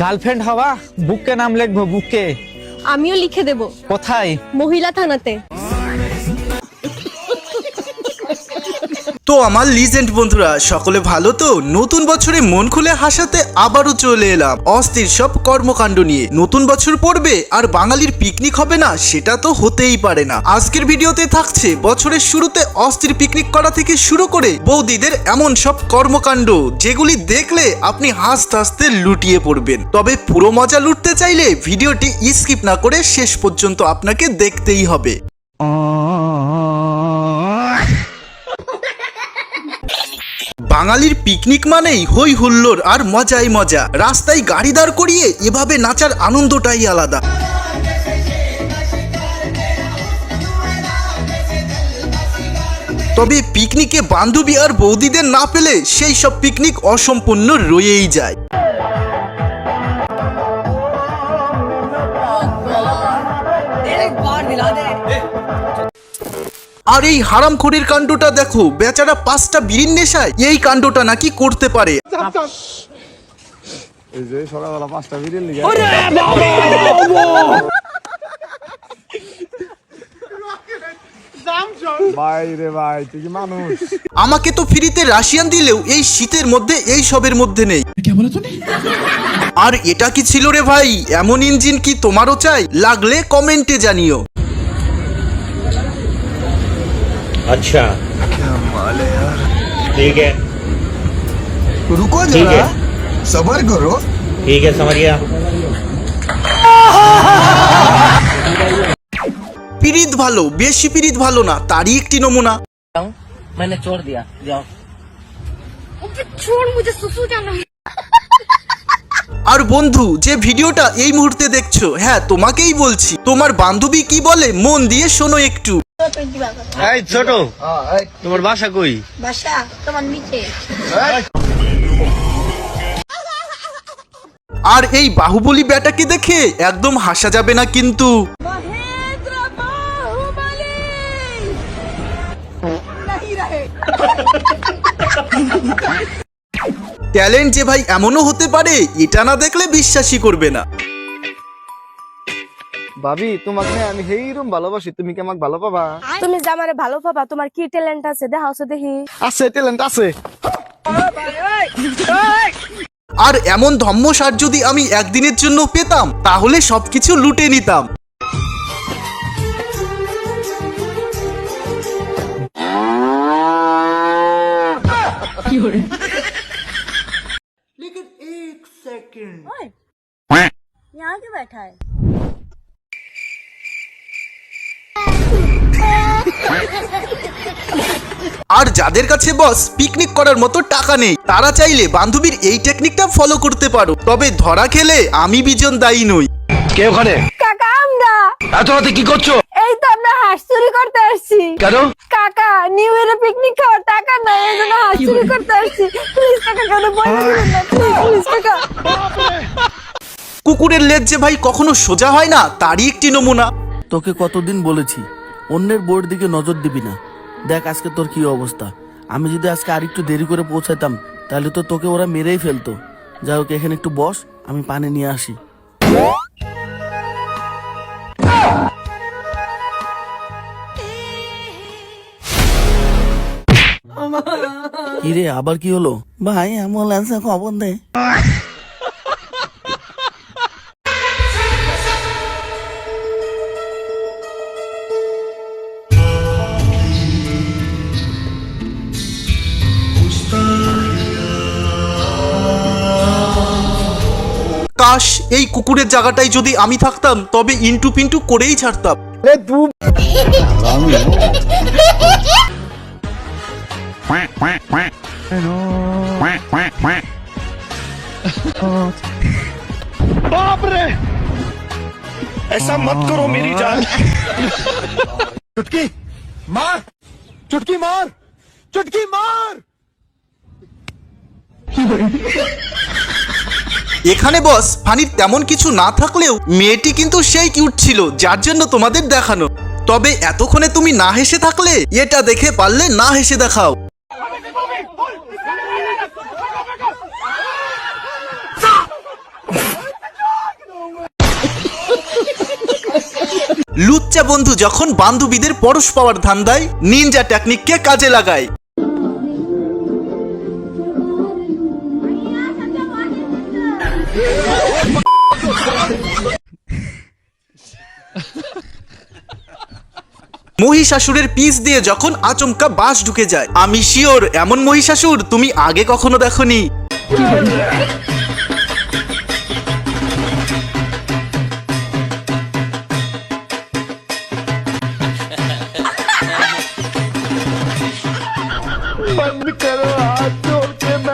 Girlfriend হওয়া বুককে নাম লিখবো, বুককে। আমিও লিখে দেব। কোথায়? মহিলা থানাতে। তো আমার লিজেন্ড বন্ধুরা সকলে ভালো তো? নতুন বছরে মন খুলে হাসাতে আবারও চলে এলাম অস্থির সব কর্মকাণ্ড নিয়ে। নতুন বছর পড়বে আর বাঙালির পিকনিক হবে না, সেটা তো হতেই পারে না। আজকের ভিডিওতে থাকছে বছরের শুরুতে অস্থির পিকনিক করা থেকে শুরু করে বৌদিদের এমন সব কর্মকাণ্ড যেগুলি দেখলে আপনি হাসতে হাসতে লুটিয়ে পড়বেন। তবে পুরো মজা লুটতে চাইলে ভিডিওটি স্কিপ না করে শেষ পর্যন্ত আপনাকে দেখতেই হবে। বাঙালির পিকনিক মানেই হই হুল্লোড় আর মজাই মজা। রাস্তায় গাড়ি দাঁড় করিয়ে এভাবে নাচার আনন্দটাই আলাদা। তবে পিকনিকে বান্ধবী আর বৌদিদের না পেলে সেই সব পিকনিক অসম্পূর্ণ রয়েই যায়। আর এই হারামখোরের কাণ্ডটা দেখো, বেচারা 5টা বিড়ির নেশায় এই কাণ্ডটা নাকি করতে পারে। আমাকে তো ফ্রিতে রাশিয়ান দিলেও এই শীতের মধ্যে এই সবের মধ্যে নেই। আর এটা কি ছিল রে ভাই? এমন ইঞ্জিন কি তোমারও চাই? লাগলে কমেন্টে জানিও। अच्छा क्या माल है यार। ठीक है, रुको जरा, सबर करो। ठीक है, समझ गया। পিরিত ভালো, বেশি পিরিত ভালো না, তারই একটি নমুনা। मैंने छोड़ दिया, जाओ। छोड़ मुझे, सुसु जाना है। আর বন্ধু যে ভিডিওটা এই মুহূর্তে দেখছো, হ্যাঁ তোমাকেই বলছি, তোমার বান্ধবী কি বলে মন দিয়ে শোনো একটু। এই ছোট, তোমার বাসা কই? বাসা তোমার নিচে। আর এই বাহুবলী ব্যাটাকে দেখে একদম হাসা যাবে না কিন্তু। ট্যালেন্ট যে ভাই এমনও হতে পারে, এটা না দেখলে বিশ্বাসই করবে না। ভাবি তোমাকে আমি সেইরকম ভালোবাসি, তুমি কি আমাকে ভালো পাবা? তুমি যে আমারে ভালো পাবা, তোমার কি ট্যালেন্ট আছে দেখাও তো দেখি। আছে, ট্যালেন্ট আছে। আর এমন ধম্মসার যদি আমি একদিনের জন্য পেতাম তাহলে সবকিছু লুটে নিতাম। लेकिन एक सेकंड यहाँ क्यों बैठा है? আর যাদের কাছে বস পিকনিক করার মতো টাকা নেই, তারা চাইলে বান্ধবীর এই টেকনিকটা ফলো করতে পারো। তবে ধরা খেলে আমি বিজন দায়ী নই। কে ওখানে? কাকা আমরা এত রাতে কি করছো? এই তো আমরা হাঁস চুরি করতে আসছি। কেন? কাকা নিউ ইয়ারে পিকনিক খাওয়ার টাকা নাই, এই জন্য হাঁস চুরি করতে আসছি। প্লিজ কাকা, কেন বলে দিবেন না, প্লিজ কাকা। কুকুরের লেজ যে ভাই কখনো সোজা হয় না, তারই একটি নমুনা। তোকে কতদিন বলেছি অন্যের বউয়ের দিকে নজর দিবি না। দেখ আজকে তোর কি অবস্থা। আমি যদি আজকে আরেকটু দেরি করে পৌঁছাতাম তাহলে তো তোকে ওরা মেরেই ফেলতো। যাই হোক, এখানে একটু বস, আমি পানি নিয়ে আসি। কিরে আবার কি হলো? ভাই অ্যাম্বুলেন্সে খবর দে। কাশ এই কুকুরের জায়গাটায় যদি আমি থাকতাম তবে ইন্টু পিন্টু করেই ছাড়তাম। बाप रे, ऐसा मत करो मेरी जान। चुटकी मार, चुटकी मार, चुटकी मार। এখানে বস ফানির তেমন কিছু না থাকলেও মেয়েটি কিন্তু সেই কিউট ছিল, যার জন্য তোমাদের দেখানো। তবে এতক্ষণে তুমি না হেসে থাকলে এটা দেখে পারলে না হেসে দেখাও। লুচ্চা বন্ধু যখন বান্ধবীদের পরশ পাওয়ার ধান্দায় নিনজা টেকনিককে কাজে লাগায়। মহিষাসুরের পিস দিয়ে যখন আচমকা বাঁশ ঢুকে যায়, আমি শিওর এমন মহিষাসুর তুমি আগে কখনো দেখোনি।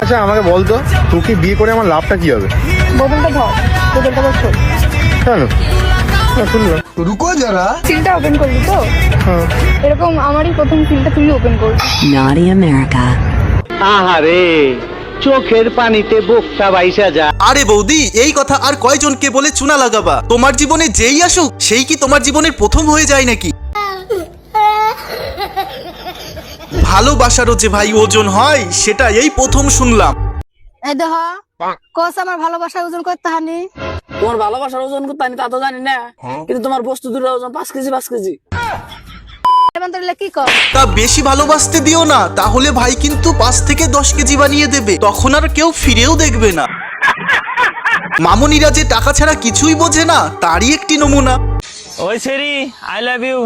আচ্ছা আমাকে বলতো তোকে বিয়ে করে আমার লাভটা কি হবে? বোতলটা ধর, বোতলটা বল খোল। কেন? না শুনলাম। रुको जरा সিলটা ওপেন করবি তো? এরকম আমারই প্রথম সিলটা তুই ওপেন করবি। Naughty America. আহারে চোখের পানিতে বোকটা বাইসা যা। আরে বৌদি, এই কথা আর কয়জনকে বলে চুনা লাগাবা? তোমার জীবনে যেই আসুক সেই কি তোমার জীবনের প্রথম হয়ে যায় নাকি? ভালোবাসারও যে ভাই ওজন হয় সেটা এই প্রথম শুনলাম। এই দেখ কোস আমার ভালোবাসার ওজন করতে হানি। তোমার ভালোবাসার ওজন কত তা তো জানি না, কিন্তু তোমার বস্তু দুটোর ওজন 5 কেজি 5 কেজি। এমন তোরলে কি কর? তা বেশি ভালোবাসতে দিও না, তাহলে ভাই কিন্তু 5 থেকে 10 কেজি বানিয়ে দেবে, তখন আর কেউ ফিরেও দেখবে না। মামুনিরা যে টাকা ছাড়া কিছুই বোঝে না তারই একটি নমুনা। ওই সেরি আই লাভ ইউ।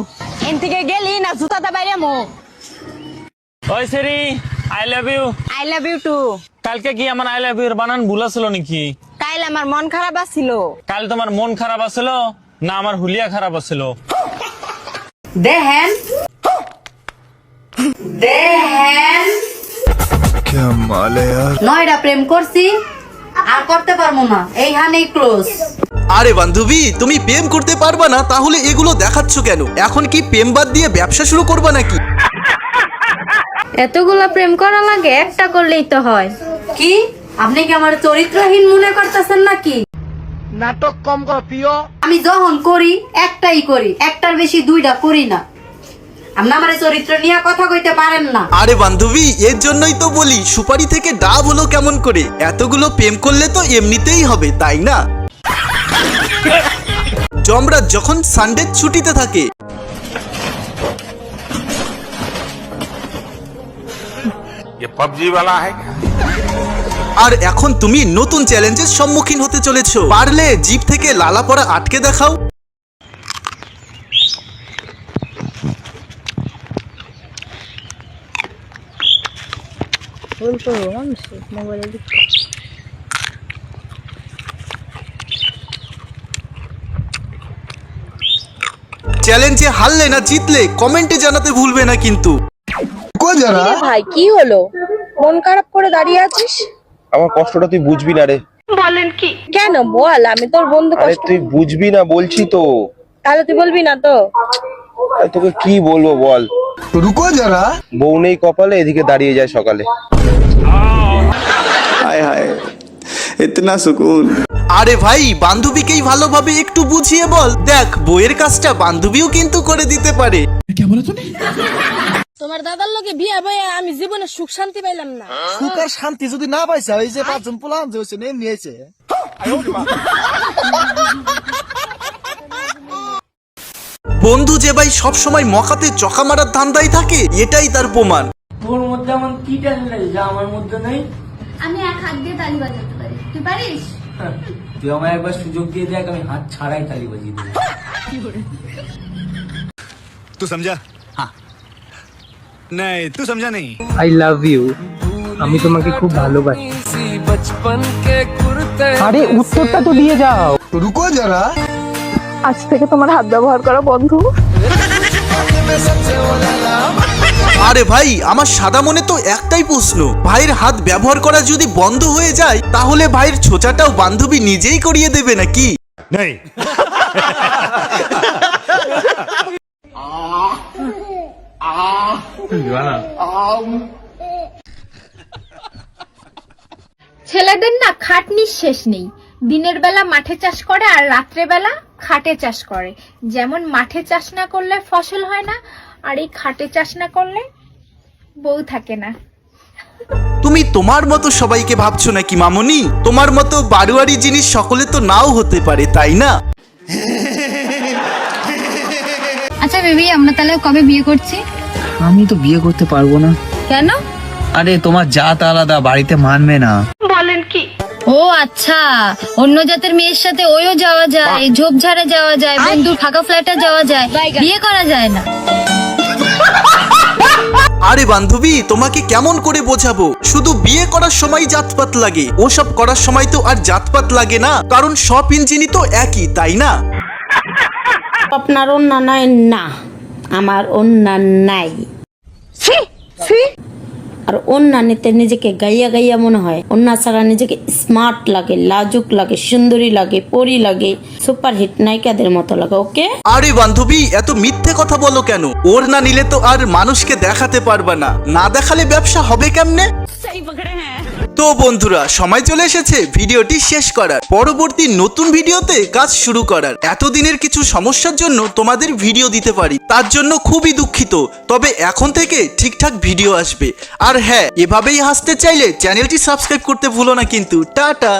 এন থেকে গেলি না জুতাটা বাইরে মো। ওই সেরি I love you. I love you too. কালকে কি আমার আই লাভ ইউ এর বানান ভুল ছিল নাকি? কাল আমার মন খারাপ আছিল। কাল তোমার মন খারাপ আছিল না আমার হুলিয়া খারাপ আছিল? দেখেন দেখেন क्या माल है यार। নয়টা প্রেম করছি আর করতে পারবো না, এইখানেই ক্লোজ। আরে বান্ধবী, তুমি প্রেম করতে পারবা না তাহলে এগুলো দেখাচ্ছ কেন? এখন কি প্রেম বাদ দিয়ে ব্যবসা শুরু করবা নাকি? এতগুলা প্রেম করা লাগে, একটা করলেই তো হয়। কি আপনি কি আমার চরিত্রহীন মনে করতেছেন নাকি? নাটক কম কর প্রিয়। আমি যখন করি একটাই করি, একটার বেশি দুইটা করি না। আপনি আমার চরিত্র নিয়ে কথা কইতে পারেন না। আরে বান্ধবী, এর জন্যই তো বলি সুপারি থেকে ডাব হলো কেমন করে? এতগুলো প্রেম করলে তো এমনিতেই হবে, তাই না? যমরাজ যখন সানডে ছুটিতে থাকে, আর এখন তুমি নতুন চ্যালেঞ্জের সম্মুখীন হতে চলেছো। পারলে জিভ থেকে লালা পড়া আটকে দেখাও। চ্যালেঞ্জে হারলে না জিতলে কমেন্টে জানাতে ভুলবে না কিন্তু। रुको जरा ভাই কি হলো? মন খারাপ করে দাঁড়িয়ে আছিস? আমার কষ্টটা তুই বুঝবি না রে। বলেন কি? কেন বল, আমি তোর বন্ধু। আরে তুই বুঝবি না বলছি তো। তাহলে তুই বলবি না তো? আরে তোকে কি বলবো বল। रुको जरा বউ নেই কপালে, এদিকে দাঁড়িয়ে যায় সকালে। হায় হায় ইতনা সুকুন। আরে ভাই, বান্ধবীকেই ভালোভাবে একটু বুঝিয়ে বল, দেখ বইয়ের কাজটা বান্ধবীও কিন্তু করে দিতে পারে। তোমার দাদার লগে বিয়া বয়ে আমি জীবনে সুখ শান্তি পাইলাম না। সুখ আর শান্তি যদি না পাইছে, ওই যে 5 জন পোলান যে হইছে নেম নিয়েছে। বন্ধু যে ভাই সব সময় মকাতে চকা মারার ধান্দায় থাকে, এটাই তার প্রমাণ। তোর মধ্যে এমন কি ট্যালেন্ট যা আমার মধ্যে নেই? আমি এক হাত দিয়ে তালি বাজাতে পারি, তুই পারিস? তুই আমায় একবার সুযোগ দিয়ে দেখ, আমি হাত ছাড়াই তালি বাজিয়ে দেব। तू समझा? हाँ नहीं तू समझा नहीं। I love you. আমি তোমাকে খুব ভালোবাসি। আরে উত্তরটা তো দিয়ে যাও। रुको जरा আজ থেকে তোমার হাত ব্যবহার করা বন্ধ। আরে ভাই, আমার সাদা মনে তো একটাই প্রশ্ন, ভাইয়ের হাত ব্যবহার করা যদি বন্ধ হয়ে যায় তাহলে ভাইয়ের ছোঁচাটাও বান্ধবী নিজেই করিয়ে দেবে নাকি? नहीं ছেলেদের না খাটনির শেষ নেই। দিনের বেলা মাঠে চাষ করে আর রাত্রে বেলা খাটে চাষ করে। যেমন মাঠে চাষ না করলে ফসল হয় না, আর এই খাটে চাষ না করলে বউ থাকে না। তুমি তোমার মতো সবাইকে ভাবছো নাকি মামনি? তোমার মতো বাড়ুয়ারি জিনিস সকলে তো নাও হতে পারে, তাই না? আচ্ছা বেবি, আমরা তাহলে কবে বিয়ে করছি? আমি তো বিয়ে করতে পারবো না। কেন? আরে তোমার জাত আলাদা, বাড়িতে মানবে না। ও আচ্ছা, অন্য জাতের মেয়ের সাথে ওইও যাওয়া যায়, ঝোপঝাড়ে যাওয়া যায়, বন্ধুর ফাঁকা ফ্ল্যাটে যাওয়া যায়, বিয়ে করা যায় না। আরে বান্ধবী, তোমাকে কেমন করে বোঝাবো? শুধু বিয়ে করার সময় জাতপাত লাগে, ওসব করার সময় তো আর জাতপাত লাগে না, কারণ সব ইঞ্জিনই তো একই, তাই না? আপনার অন্যা নাই? না, আমার অন্যা নাই। আর অন্যা নিতে নিজেকে গাইয়া গাইয়া মনে হয়, অন্যা ছাড়া নিজেকে স্মার্ট লাগে, লাজুক লাগে, সুন্দরী লাগে, পরি লাগে, সুপার হিট নায়িকাদের মতো লাগে। ওকে আরে বান্ধবী, এত মিথ্যে কথা বলো কেন? ওর না নিলে তো আর মানুষকে দেখাতে পারবা না, না দেখালে ব্যবসা হবে কেমনে? তো বন্ধুরা, সময় চলে এসেছে ভিডিওটি শেষ করার, পরবর্তী নতুন ভিডিওতে কাজ শুরু করার। এতদিনের কিছু সমস্যার জন্য তোমাদের ভিডিও দিতে পারি, তার জন্য খুবই দুঃখিত। তবে এখন থেকে ঠিকঠাক ভিডিও আসবে। আর হ্যাঁ, এভাবেই হাসতে চাইলে চ্যানেলটি সাবস্ক্রাইব করতে ভুলো না কিন্তু। টাটা।